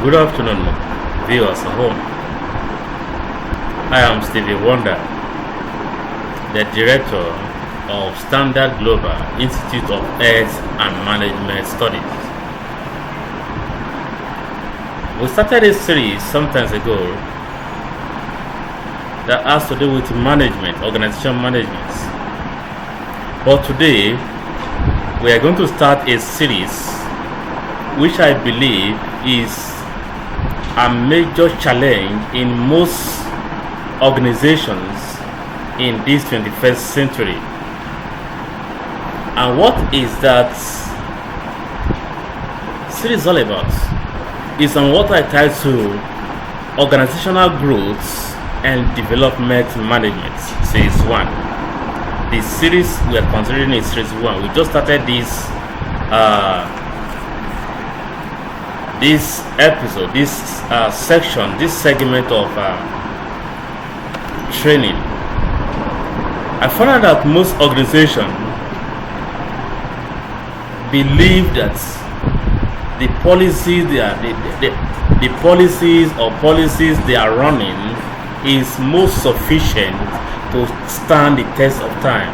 Good afternoon, viewers at home. I am Stevie Wonder, the Director of Standard Global Institute of Health and Management Studies. We started a series some time ago that has to do with management, organization management. But today, we are going to start a series which I believe is a major challenge in most organizations in this 21st century. And what is that series all about? It's on what I title Organizational Growth and Development Management, Series 1. The series we are considering is Series 1. We just started this episode, this section, this segment of training. I found out that most organizations believe that the policies they are running is most sufficient to stand the test of time.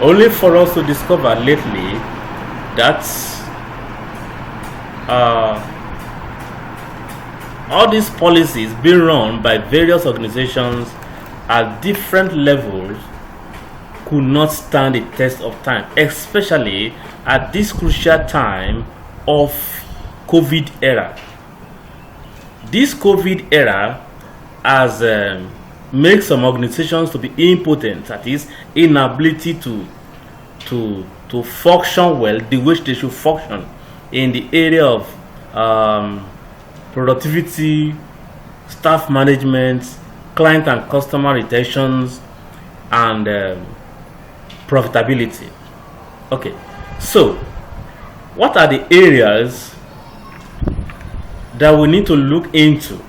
Only for us to discover lately that all these policies being run by various organizations at different levels could not stand the test of time, especially at this crucial time of COVID era. This COVID era has made some organizations to be impotent, that is, inability to function well the way they should function in the area of productivity, staff management, client and customer retentions, and profitability. Okay, so what are the areas that we need to look into,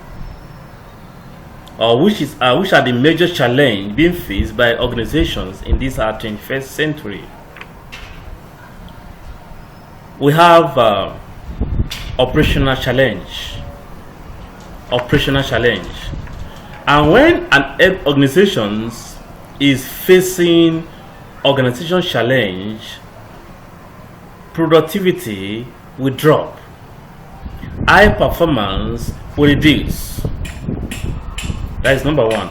or which are the major challenges being faced by organizations in this 21st century? We have operational challenge. And when an organization is facing organizational challenge, productivity will drop, high performance will reduce. That is number one.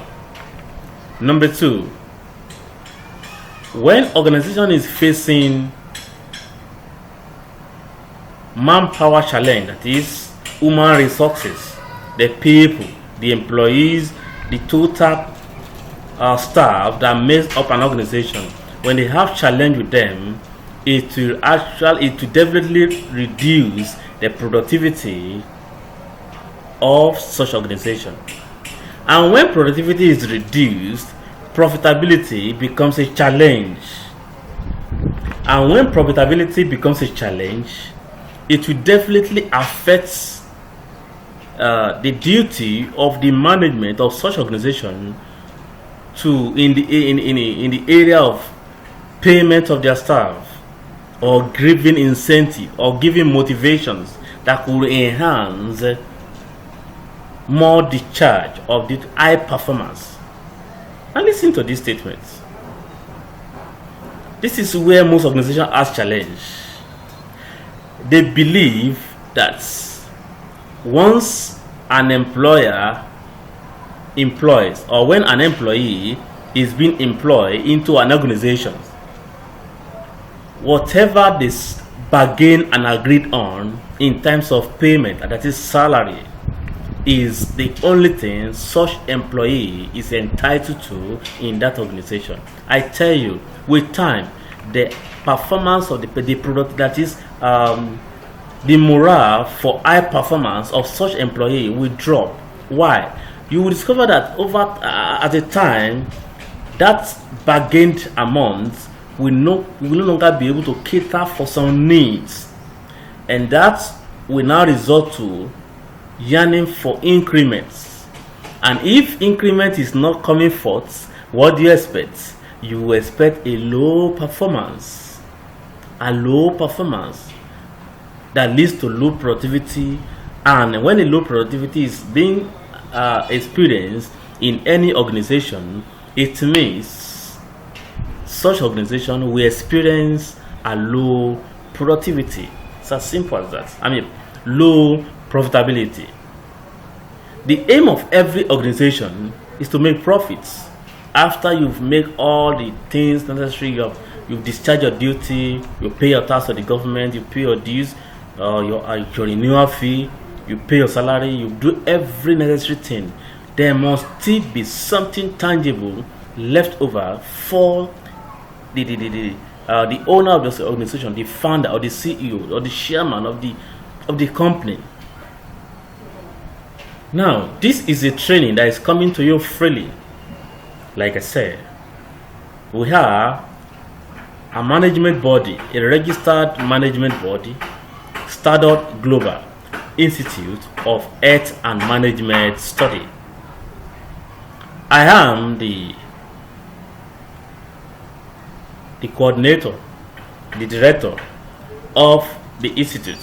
Number two, when organization is facing manpower challenge, that is human resources, the people, the employees, the total staff that makes up an organization, when they have challenge with them, it will definitely reduce the productivity of such organization. And when productivity is reduced, profitability becomes a challenge. And when profitability becomes a challenge, it will definitely affect the duty of the management of such organization to in the area of payment of their staff, or giving incentive, or giving motivations that could enhance more discharge of the high performance. And listen to this statement. This is where most organizations have challenge. They believe that once an employer employs, or when an employee is being employed into an organization, whatever this bargain and agreed on in terms of payment, that is salary, is the only thing such employee is entitled to in that organization. I tell you, with time, the performance of the product, that is the morale for high performance of such employee will drop. Why? You will discover that over at a time, that bargained amount will no longer be able to cater for some needs, and that will now result to yearning for increments. And if increment is not coming forth, what do you expect? You will expect a low performance that leads to low productivity And when a low productivity is being experienced in any organization, it means such organization will experience a low productivity. It's as simple as that. I mean, low profitability. The aim of every organization is to make profits. After you've made all the things necessary, you've discharged your duty, you pay your tax to the government, you pay your dues, your renewal fee, you pay your salary, you do every necessary thing. There must still be something tangible left over for the owner of this organization, the founder or the CEO or the chairman of the company. Now, this is a training that is coming to you freely. Like I said, we have a management body, a registered management body, Stardust Global Institute of Health and Management Study. I am the coordinator, the director of the institute.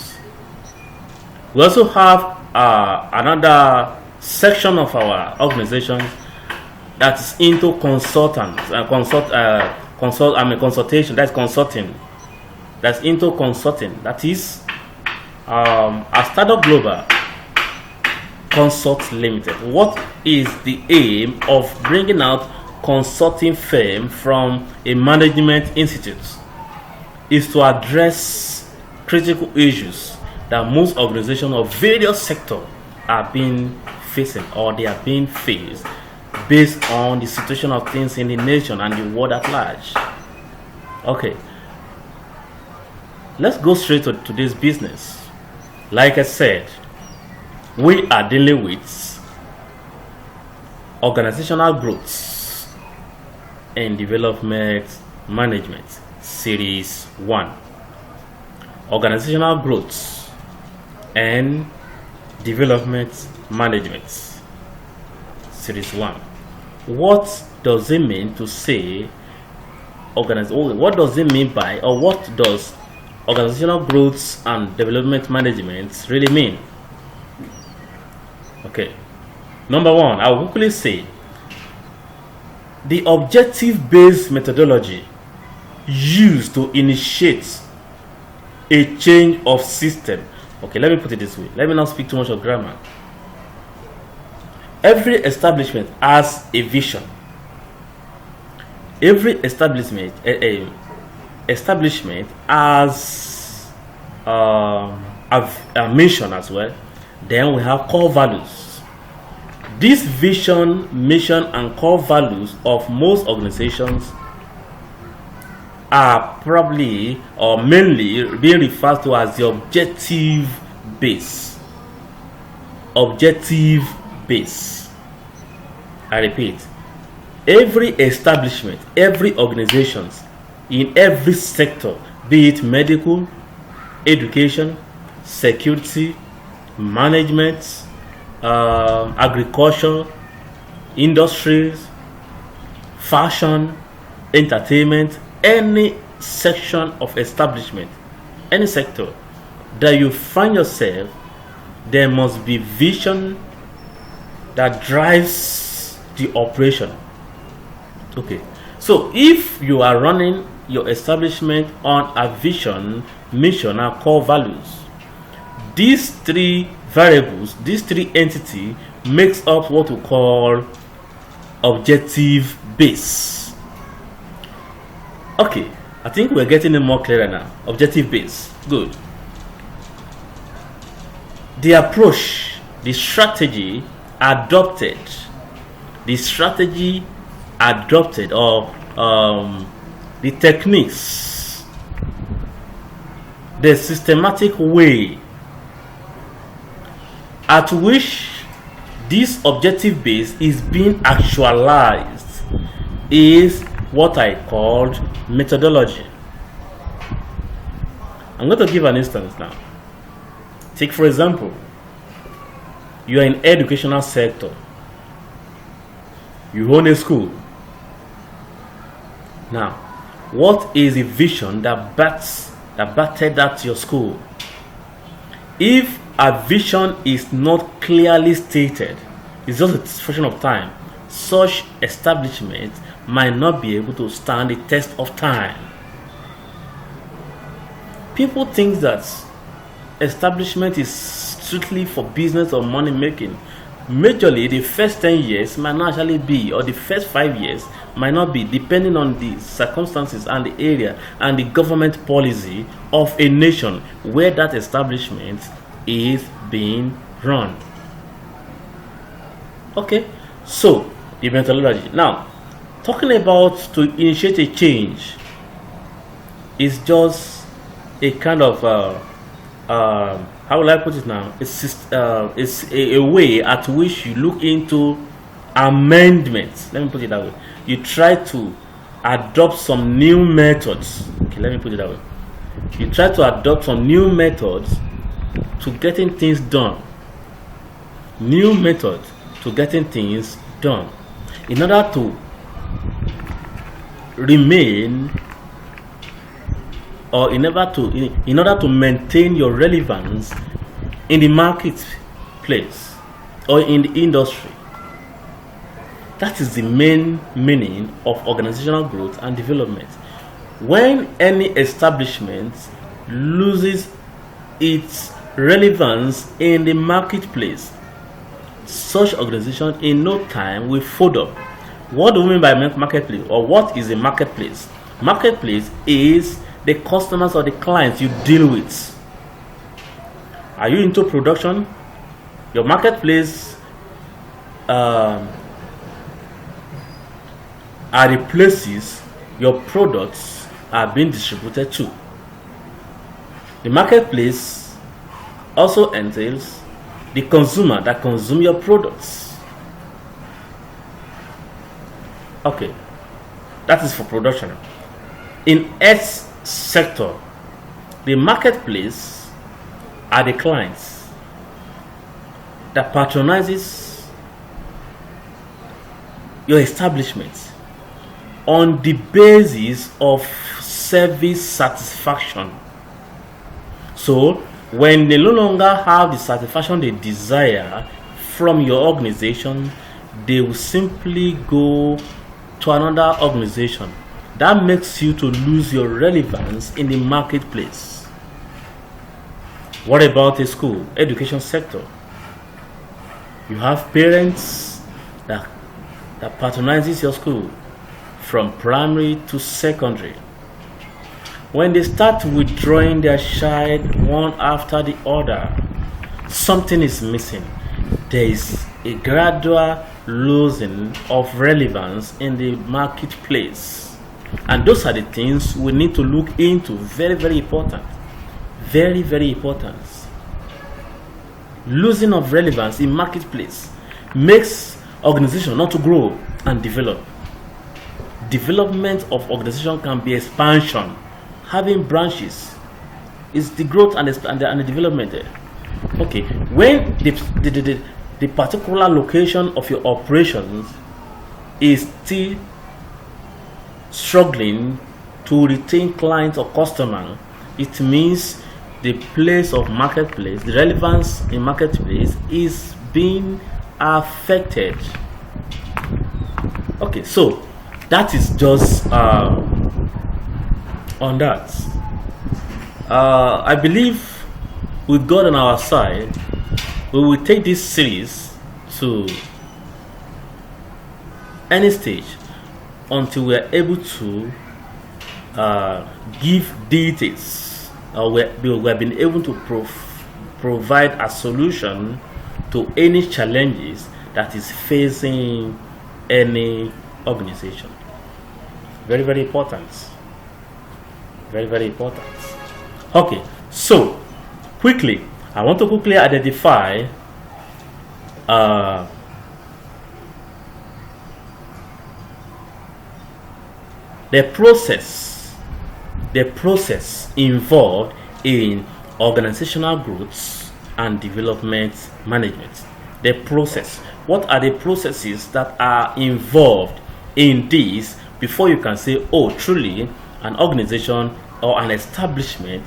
We also have another section of our organization that is into consulting. That's consulting. That's into consulting. That is a Stardust Global Consult Limited. What is the aim of bringing out consulting firm from a management institute? Is to address critical issues that most organizations of various sectors are being facing, or they are being faced, based on the situation of things in the nation and the world at large. Okay, let's go straight to this business. Like I said, we are dealing with organizational growth and development management, series 1. Organizational growth and development management, series 1. What does it mean to say what does it mean by, or what does organizational growth and development management really mean? Okay, number 1, I will quickly say the objective-based methodology used to initiate a change of system. Okay, let me put it this way. Let me not speak too much of grammar. Every establishment has a vision. Every establishment has a mission as well. Then we have core values. This vision, mission, and core values of most organizations are probably or mainly being referred to as the objective base. Objective base. I repeat, every establishment, every organization in every sector, be it medical, education, security, management, agriculture, industries, fashion, entertainment, any section of establishment, any sector that you find yourself, there must be vision that drives the operation. Okay, so if you are running your establishment on a vision, mission, and core values, these three variables, these three entities makes up what we call objective base. Okay, I think we're getting it more clearer now. Objective base, good. The approach, the strategy adopted, or the techniques, the systematic way at which this objective base is being actualized is what I called methodology. I'm going to give an instance now. Take, for example, you are in educational sector. You own a school. Now, what is the vision that batted at your school? If a vision is not clearly stated, it's just a function of time, such establishment might not be able to stand the test of time. People think that establishment is strictly for business or money making. Majorly, the first 10 years might not actually be, or the first 5 years might not be, depending on the circumstances and the area and the government policy of a nation where that establishment is being run. Okay, so the methodology. Now, talking about to initiate a change is just a kind of how will I put it now? It's a way at which you look into amendments. Let me put it that way. You try to adopt some new methods. Okay, let me put it that way. You try to adopt some new methods to getting things done. New methods to getting things done in order to remain, or in order to maintain your relevance in the marketplace or in the industry. That is the main meaning of organizational growth and development. When any establishment loses its relevance in the marketplace, such organization in no time will fold up. What do we mean by marketplace, or what is a marketplace? Marketplace is the customers or the clients you deal with. Are you into production? Your marketplace are the places your products are being distributed to. The marketplace also entails the consumer that consume your products. Okay, that is for production. In X sector, the marketplace are the clients that patronizes your establishment on the basis of service satisfaction. So when they no longer have the satisfaction they desire from your organization, they will simply go to another organization. That makes you to lose your relevance in the marketplace. What about a school, education sector? You have parents that patronizes your school from primary to secondary. When they start withdrawing their child one after the other, something is missing. There is a gradual losing of relevance in the marketplace. And those are the things we need to look into. Very, very important. Very, very important. Losing of relevance in marketplace makes organization not to grow and develop. Development of organization can be expansion. Having branches is the growth and the development there. Okay, when the particular location of your operations is still struggling to retain clients or customer, it means the place of marketplace, the relevance in marketplace is being affected. Okay, so that is just on that. I believe with God on our side, we will take this series to any stage until we are able to give details, or we have been able to provide a solution to any challenges that is facing any organization. Very, very important. Very, very important. Okay, so quickly, I want to quickly identify the process involved in organizational growth and development management. The process. What are the processes that are involved in this before you can say, oh, truly an organization or an establishment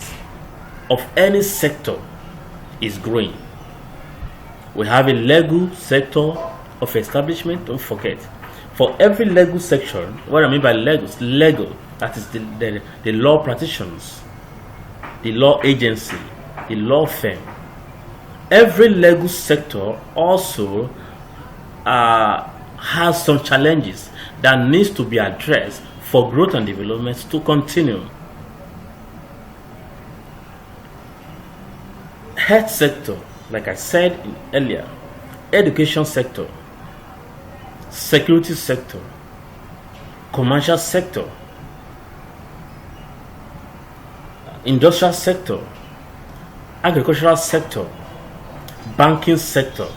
of any sector is growing. We have a legal sector of establishment. Don't forget, for every legal section, what I mean by legal, that is the law practitioners, the law agency, the law firm. Every legal sector also has some challenges that needs to be addressed for growth and development to continue. Health sector, like I said earlier, education sector, security sector, commercial sector, industrial sector, agricultural sector, banking sector.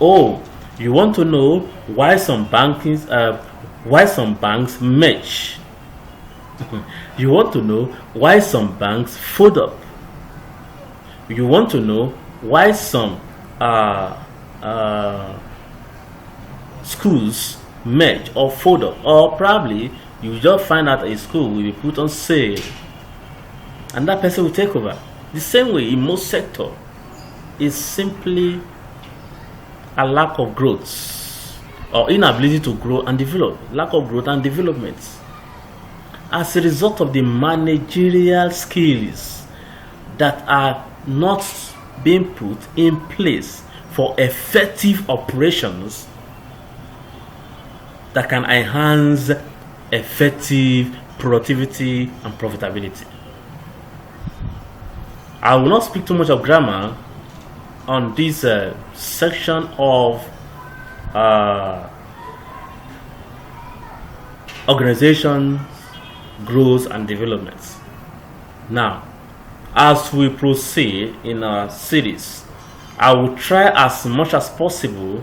Oh, you want to know why some banks merge? You want to know why some banks fold up? You want to know why some schools merge or fold up, or probably you just find out a school will be put on sale and that person will take over. The same way in most sectors is simply a lack of growth or inability to grow and develop, lack of growth and development as a result of the managerial skills that are not being put in place for effective operations that can enhance effective productivity and profitability. I will not speak too much of grammar on this section of organization growth and development. Now, as we proceed in our series, I will try as much as possible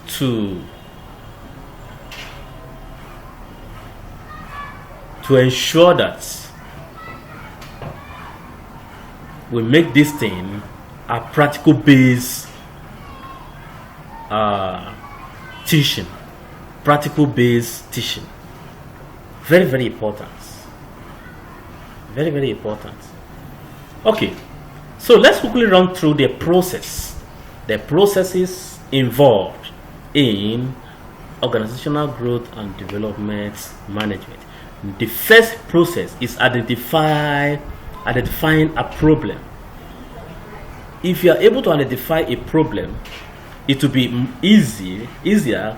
to ensure that we make this thing a practical based teaching. Practical based teaching. Very, very important. Very, very important. Okay, so let's quickly run through the processes involved in organizational growth and development management. The first process is identifying a problem. If you are able to identify a problem, it will be easier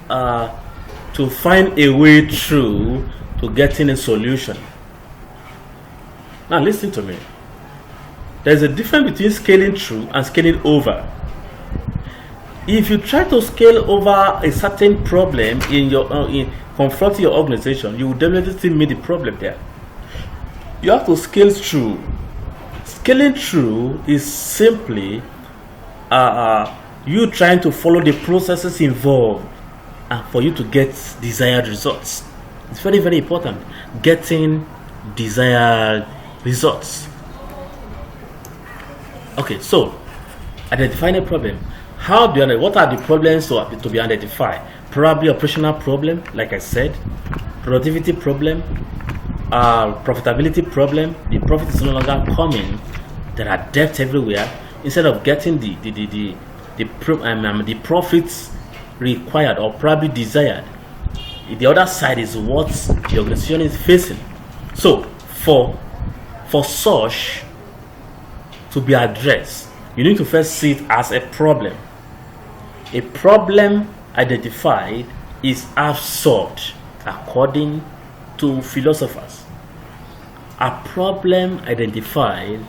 to find a way through to getting a solution. Now listen to me. There's a difference between scaling through and scaling over. If you try to scale over a certain problem in confronting your organization, you will definitely still meet the problem there. You have to scale through. Scaling through is simply you trying to follow the processes involved for you to get desired results. It's very, very important. Getting desired results. Okay, so identifying a problem. What are the problems to be identified? Probably operational problem, like I said, productivity problem, profitability problem. The profit is no longer coming. There are debts everywhere. Instead of getting the profits required or probably desired, the other side is what the organization is facing. So for such to be addressed, you need to first see it as a problem. A problem identified is half solved, according to philosophers. A problem identified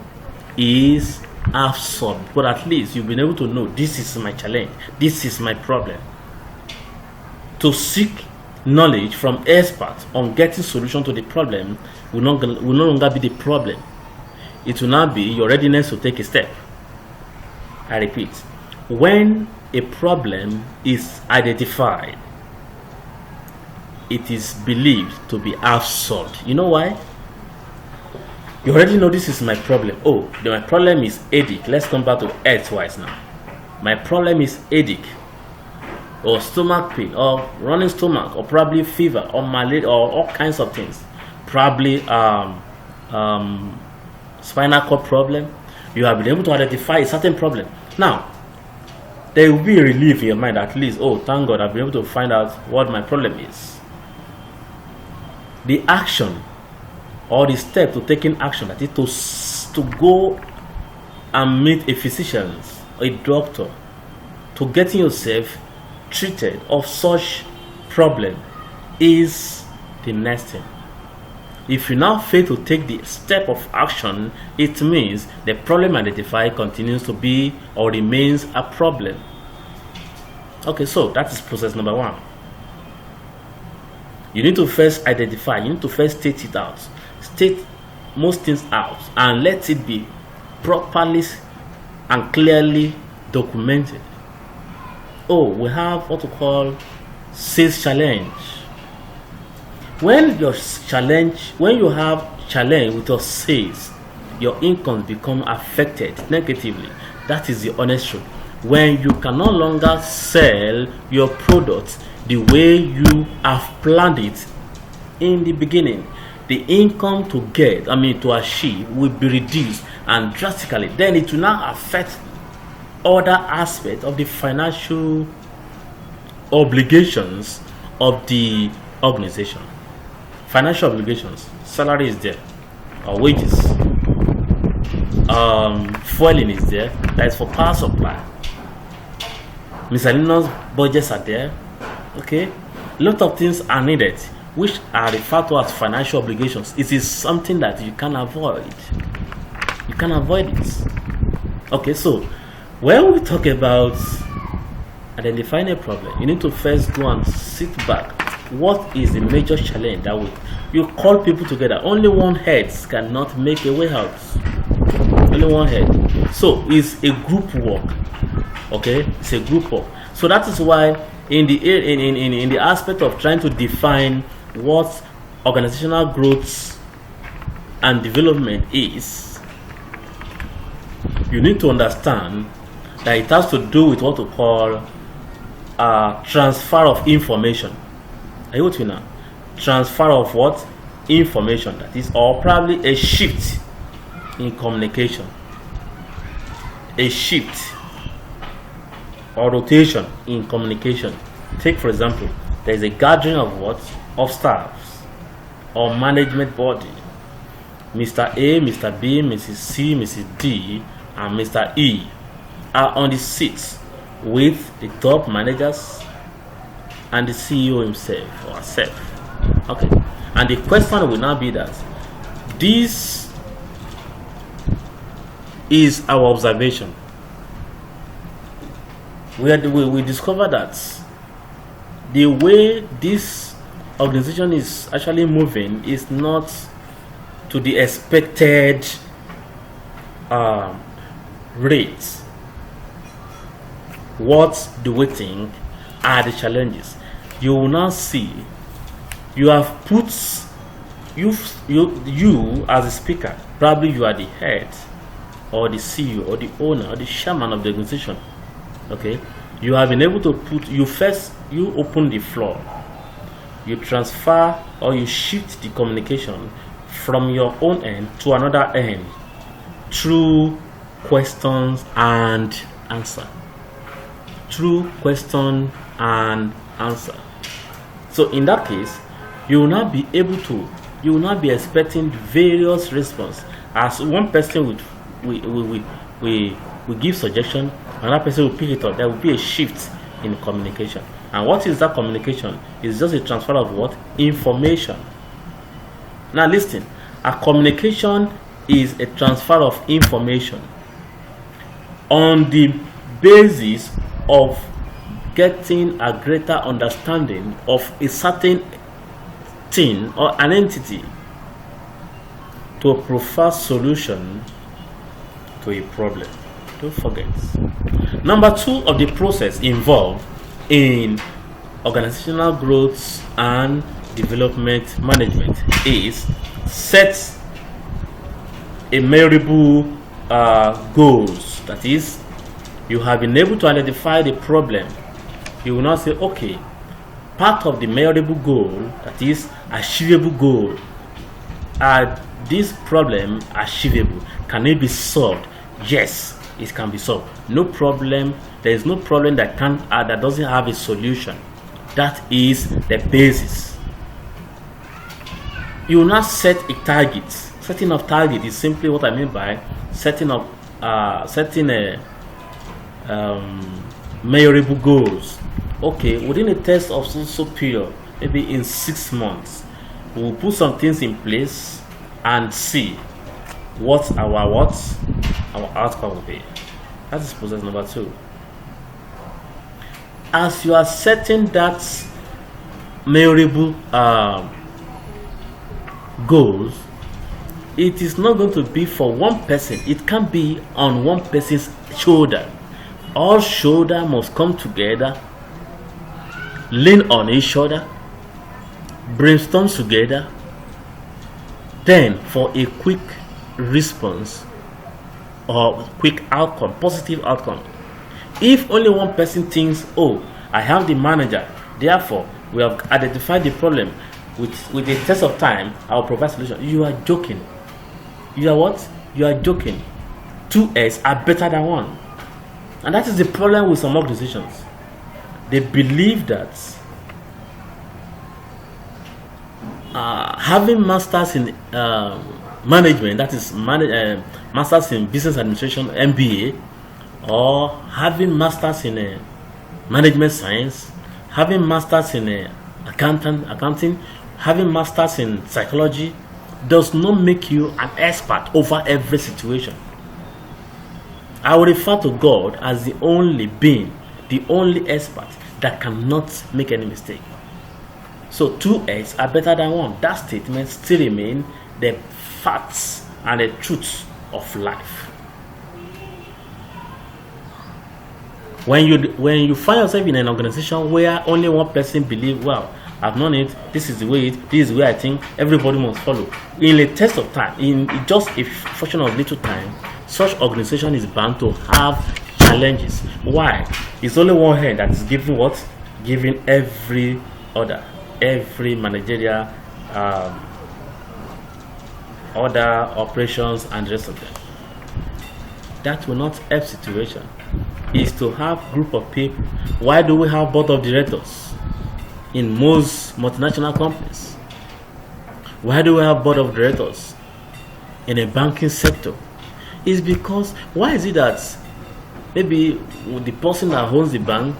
is half solved, but at least you've been able to know this is my challenge, this is my problem. To seek knowledge from experts on getting solution to the problem will no longer be the problem. It will now be your readiness to take a step. I repeat, when a problem is identified, it is believed to be half solved. You know why? You already know this is my problem. Oh, my problem is headache. Let's come back to health-wise now. My problem is headache, or stomach pain, or running stomach, or probably fever, or malaria, or all kinds of things. Probably spinal cord problem. You have been able to identify a certain problem. Now, there will be a relief in your mind, at least, oh, thank God, I've been able to find out what my problem is. The action or the step to taking action, that is to go and meet a physician or a doctor, to getting yourself treated of such problem, is the next thing. If you now fail to take the step of action, it means the problem identified continues to be or remains a problem. Okay, so that is process number 1. You need to first identify, you need to first state it out. State most things out and let it be properly and clearly documented. Oh, we have what we call sales challenge. When you have challenge with your sales, your income become affected negatively. That is the honest truth. When you can no longer sell your products the way you have planned it in the beginning, the income to achieve will be reduced and drastically. Then it will now affect other aspects of the financial obligations of the organization. Financial obligations, salary is there, or wages, fueling is there, that is for power supply, miscellaneous budgets are there. Okay, a lot of things are needed which are referred to as financial obligations. It is something that you can avoid. You can avoid it. Okay, so when we talk about identifying a problem, you need to first go and sit back. What is the major challenge that you call people together? Only one head cannot make a way out. Only one head. So it's a group work. Okay, it's a group work. So that is why in the aspect of trying to define what organizational growth and development is, you need to understand that it has to do with what we call transfer of information. Are you with me now? Transfer of what? Information, that is, or probably a shift in communication. A shift or rotation in communication. Take for example, there is a gathering of what? Of staffs or management body. Mr. A, Mr. B, Mrs. C, Mrs. D, and Mr. E are on the seats with the top managers and the CEO himself or herself. Okay, and the question will now be that this is our observation. We discover that the way this organization is actually moving is not to the expected rate. What do we think are the challenges? You will now see you have put you as a speaker, probably you are the head or the CEO or the owner or the chairman of the organization. Okay, you have been able to you open the floor, you transfer or you shift the communication from your own end to another end through questions and answer. Through question and answer. So in that case, you will not be expecting various response. As one person will give suggestion, another person will pick it up. There will be a shift in communication. And what is that communication? It's just a transfer of what? Information. Now listen, a communication is a transfer of information on the basis of getting a greater understanding of a certain thing or an entity to a preferred solution to a problem. Don't forget. Number 2 of the process involved in organizational growth and development management is set a measurable goals. That is, you have been able to identify the problem. You will now say, okay, part of the measurable goal, that is achievable goal, are this problem achievable? Can it be solved Yes, it can be solved. No problem. There is no problem that doesn't have a solution. That is the basis. You will not set a target. Setting of target is simply what I mean by setting a measurable goals. Okay, within a test of so period, maybe in 6 months, we will put some things in place and see what our outcome will be. That is process number 2. As you are setting that measurable goals, it is not going to be for one person. It can't be on one person's shoulder. All shoulders must come together, lean on each other, brainstorm together, then for a quick response or quick outcome, positive outcome. If only one person thinks, oh, I have the manager, therefore we have identified the problem, with a test of time I'll provide solution, you are joking. You are what? You are joking. 2 heads are better than 1. And that is the problem with some organizations. They believe that having masters in management, that is masters in business administration, MBA, or having masters in management science, having masters in accounting, having masters in psychology, does not make you an expert over every situation. I will refer to God as the only being, the only expert that cannot make any mistake. So 2 heads are better than 1. That statement still remains the facts and the truth of life. When you find yourself in an organization where only one person believes, well, I've known it, this is the way this is the way I think, everybody must follow. In a test of time, in just a fraction of little time, such organization is bound to have challenges. Why? It's only one hand that is giving what? Giving every managerial order, operations, and the rest of them. That will not help situation. Is to have group of people. Why do we have board of directors in most multinational companies? Why do we have board of directors in a banking sector? It's because, why is it that maybe the person that owns the bank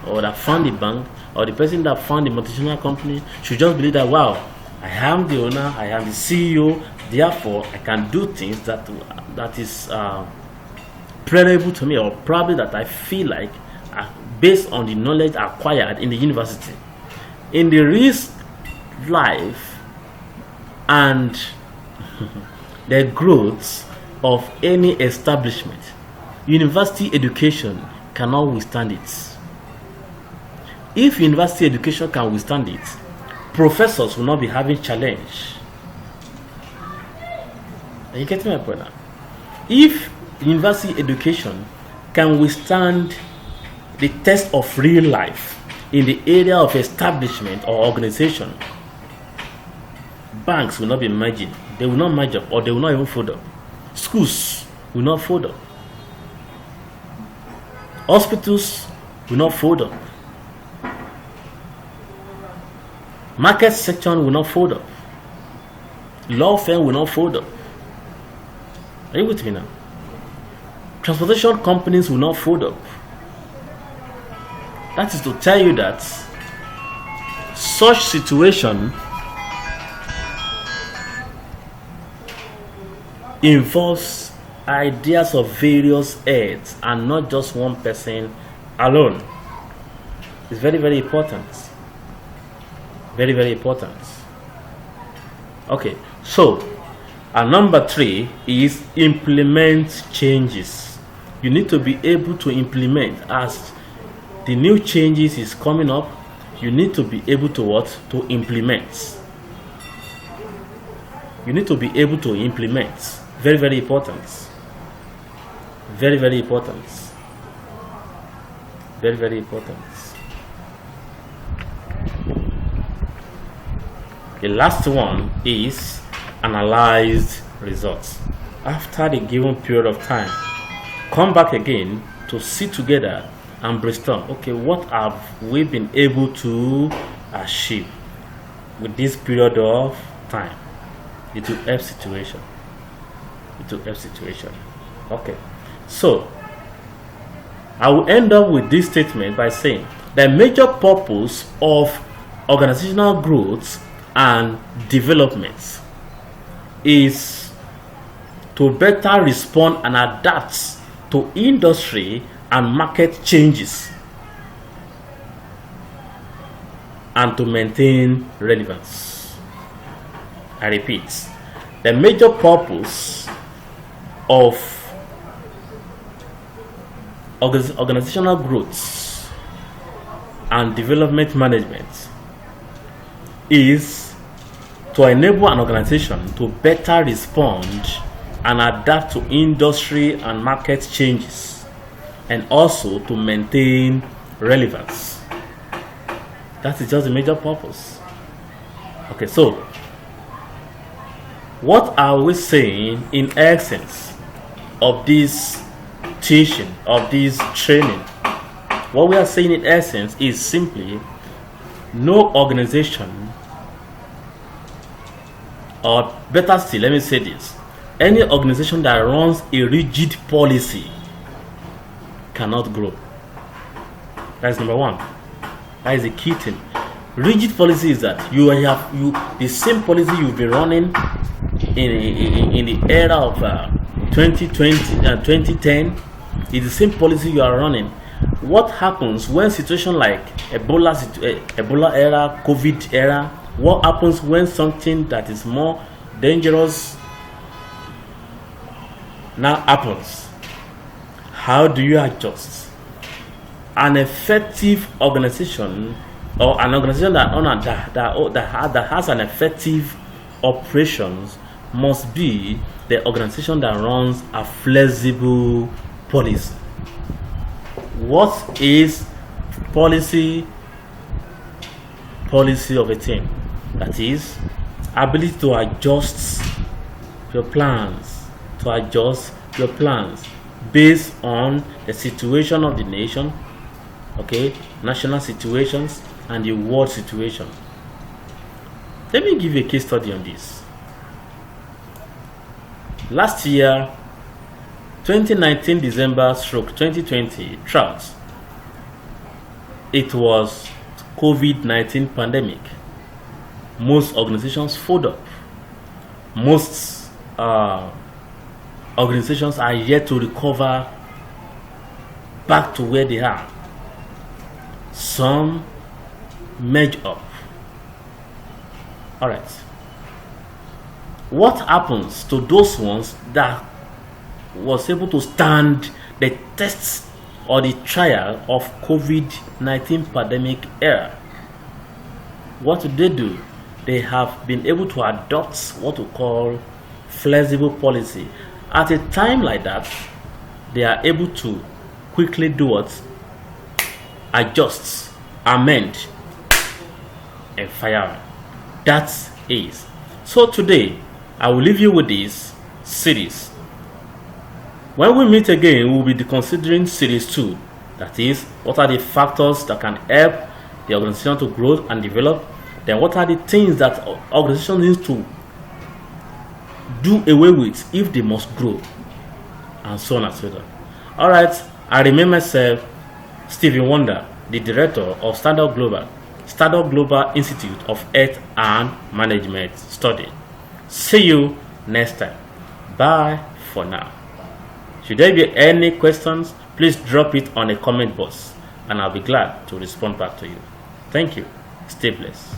or that found the bank or the person that found the multinational company should just believe that, wow, I am the owner, I am the CEO, therefore I can do things that is preferable to me, or probably that I feel like based on the knowledge acquired in the university. In the real life and the growth of any establishment, university education cannot withstand it. If university education can withstand it, professors will not be having challenge. Are you getting my point now? If university education can withstand the test of real life in the area of establishment or organization, banks will not be merging. They will not merge up, or they will not even fold up. Schools will not fold up. Hospitals will not fold up. Market section will not fold up. Law firm will not fold up. Are you with me now? Transportation companies will not fold up. That is to tell you that such situation involves ideas of various heads and not just one person alone. It's very, very important. Very, very important. Okay, so number 3 is implement changes. You need to be able to implement. As the new changes is coming up, you need to be able to what? To implement. You need to be able to implement. Very, very important. Very, very important. Very, very important. The last one is analyze results. after the given period of time, come back again to sit together and brainstorm. Okay, what have we been able to achieve with this period of time? It will help situation. It will help situation. Okay, so I will end up with this statement by saying the major purpose of organizational growth and development is to better respond and adapt to industry and market changes and to maintain relevance. I repeat, the major purpose of organizational growth and development management is to enable an organization to better respond and adapt to industry and market changes, and also to maintain relevance. That is just the major purpose. Okay, so what are we saying in essence of this teaching, of this training? What we are saying in essence is simply no organization, or better still, let me say this, any organization that runs a rigid policy cannot grow. That's number one. That is the key thing. Rigid policy is that the same policy you've been running in the era of 2020 and 2010 is the same policy you are running. What happens when situation like Ebola era, COVID era? What happens when something that is more dangerous now happens? How do you adjust? An effective organization, or an organization that has an effective operations, must be the organization that runs a flexible policy. What is policy of a team? That is ability to adjust your plans, based on the situation of the nation, okay, national situations and the world situation. Let me give you a case study on this. Last year, 2019 December / 2020 drought, it was COVID-19 pandemic. Most organizations fold up. Most organizations are yet to recover back to where they are. Some merge up. All right. What happens to those ones that was able to stand the test or the trial of COVID-19 pandemic era? What do? They have been able to adopt what we call flexible policy. At a time like that, they are able to quickly do what? Adjust, amend, and fire. That is. So today, I will leave you with this series. When we meet again, we will be considering series 2. That is, what are the factors that can help the organization to grow and develop? Then what are the things that organization needs to do away with if they must grow? And so on and so on. Alright, I remain myself, Stephen Wonder, the director of Standard Global Institute of Health and Management Study. See you next time. Bye for now. Should there be any questions, please drop it on a comment box and I'll be glad to respond back to you. Thank you. Stay blessed.